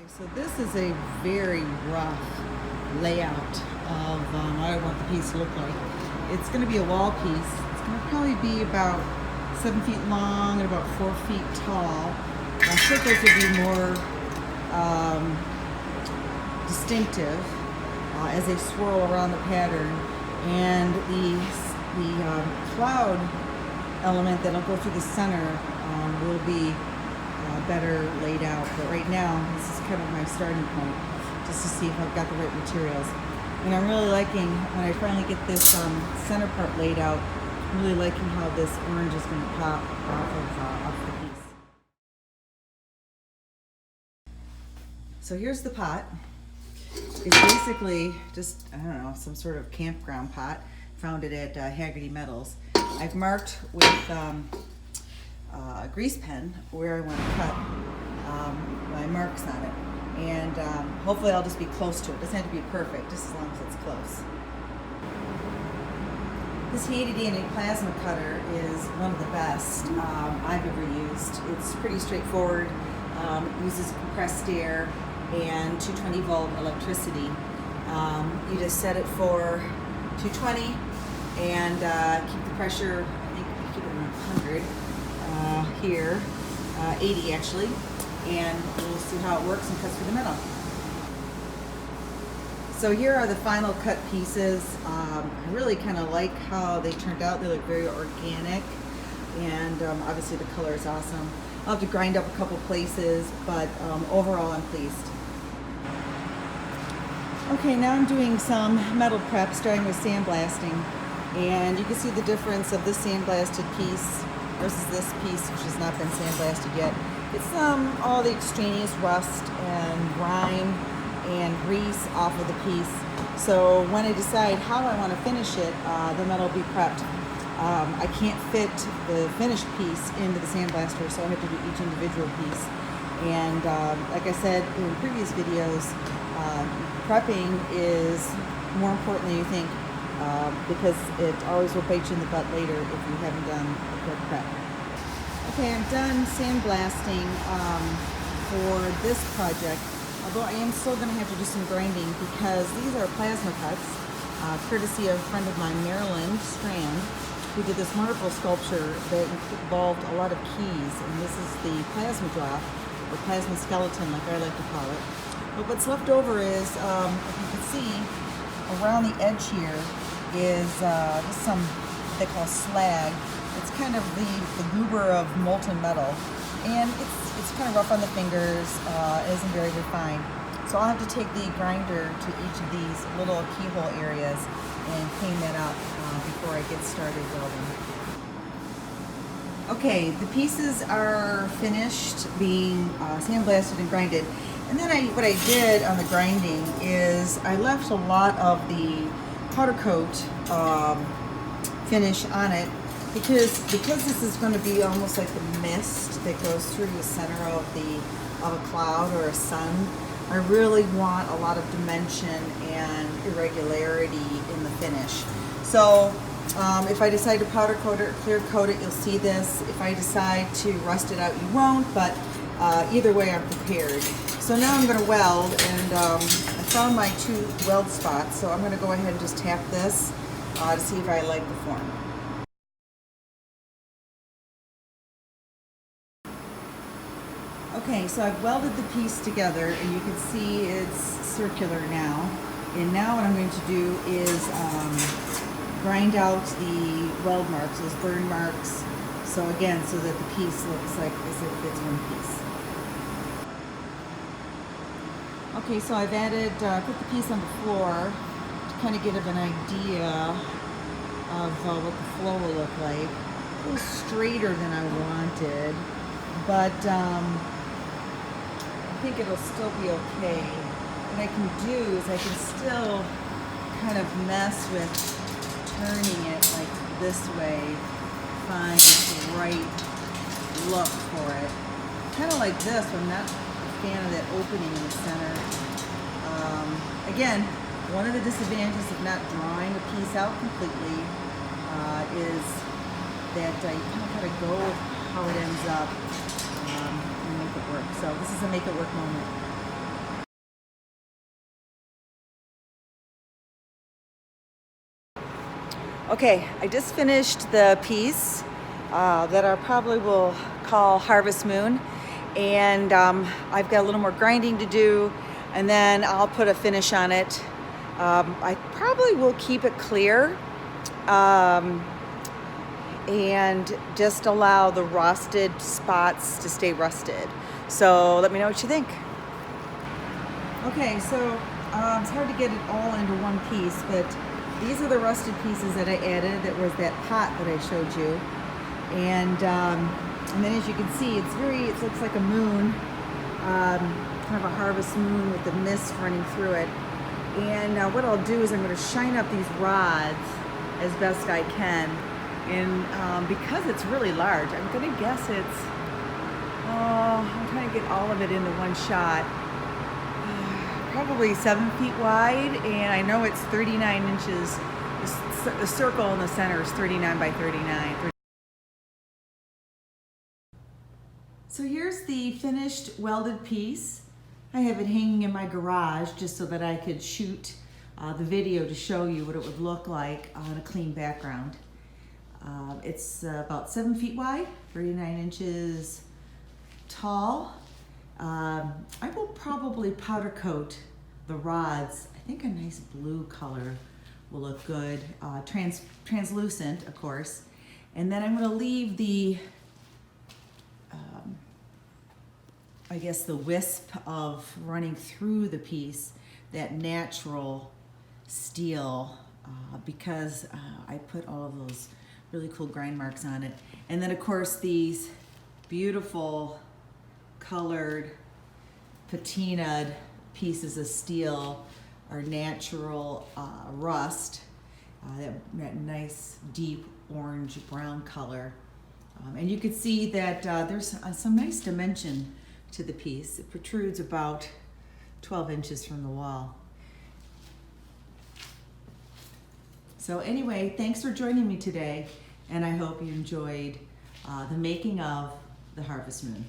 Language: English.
So this is a very rough layout of what I want the piece to look like. It's going to be a wall piece. It's going to probably be about 7 feet long and about 4 feet tall. Circles would be more distinctive as they swirl around the pattern, and the cloud element that'll go through the center will be better laid out. But right now, this is kind of my starting point, just to see if I've got the right materials. And I'm really liking, when I finally get this center part laid out, I'm really liking how this orange is going to pop off the piece. So here's the pot. It's basically just, I don't know, some sort of campground pot. Found it at Haggerty Metals. I've marked with grease pen where I want to cut my marks on it, and hopefully I'll just be close to it. It doesn't have to be perfect, just as long as it's close. This Handydandy plasma cutter is one of the best I've ever used. It's pretty straightforward. It uses compressed air and 220 volt electricity. You just set it for 220 and keep the pressure, I think you keep it around 100 here, 80 actually, and we'll see how it works and cuts through the metal. So here are the final cut pieces. I really kind of like how they turned out. They look very organic, and obviously the color is awesome. I'll have to grind up a couple places, but overall I'm pleased. Okay, now I'm doing some metal prep, starting with sandblasting, and you can see the difference of this sandblasted piece versus this piece, which has not been sandblasted yet. It's all the extraneous rust and grime and grease off of the piece. So when I decide how I want to finish it, the metal will be prepped. I can't fit the finished piece into the sandblaster, so I have to do each individual piece. And like I said in previous videos, prepping is more important than you think, because it always will bite you in the butt later if you haven't done a good prep. Okay, I'm done sandblasting for this project, although I am still going to have to do some grinding because these are plasma cuts, courtesy of a friend of mine, Marilyn Strand, who did this wonderful sculpture that involved a lot of keys, and this is the plasma drop, or plasma skeleton like I like to call it. But what's left over is, if you can see, around the edge here is just some they call slag. It's kind of the goober of molten metal, and it's kind of rough on the fingers. It isn't very refined. So I'll have to take the grinder to each of these little keyhole areas and clean that up before I get started welding. Okay, the pieces are finished being sandblasted and grinded. And then what I did on the grinding is I left a lot of the powder coat finish on it because this is going to be almost like the mist that goes through the center of a cloud or a sun. I really want a lot of dimension and irregularity in the finish. So if I decide to powder coat it or clear coat it, you'll see this. If I decide to rust it out, you won't, but either way I'm prepared. So now I'm going to weld, and I found my 2 weld spots, so I'm going to go ahead and just tap this to see if I like the form. Okay, so I've welded the piece together, and you can see it's circular now. And now what I'm going to do is grind out the weld marks, those burn marks, so again, so that the piece looks like as if it's one piece. Okay, so I've added, put the piece on the floor to kind of get an idea of what the flow will look like. A little straighter than I wanted, but I think it'll still be okay. What I can do is I can still kind of mess with turning it like this way, find the right look for it. Kind of like this, but I'm not fan of that opening in the center. Again, one of the disadvantages of not drawing a piece out completely is that you kind of gotta go how it ends up and make it work. So this is a make it work moment. Okay, I just finished the piece that I probably will call Harvest Moon, and I've got a little more grinding to do, and then I'll put a finish on it. I probably will keep it clear and just allow the rusted spots to stay rusted. So let me know what you think. Okay, so it's hard to get it all into one piece, but these are the rusted pieces that I added. That was that pot that I showed you, and then as you can see, it looks like a moon, kind of a harvest moon with the mist running through it. And what I'll do is I'm going to shine up these rods as best I can, and because it's really large, I'm going to guess it's I'm trying to get all of it into one shot. Probably 7 feet wide, and I know it's 39 inches. The circle in the center is 39 by 39. So here's the finished welded piece. I have it hanging in my garage just so that I could shoot the video to show you what it would look like on a clean background. It's about 7 feet wide, 39 inches tall. I will probably powder coat the rods. I think a nice blue color will look good, translucent, of course. And then I'm going to leave the, I guess the wisp of running through the piece, that natural steel, because I put all of those really cool grind marks on it. And then of course these beautiful colored patinaed pieces of steel are natural rust, that nice deep orange brown color. And you can see that there's some nice dimension to the piece. It protrudes about 12 inches from the wall. So anyway, thanks for joining me today, and I hope you enjoyed the making of the Harvest Moon.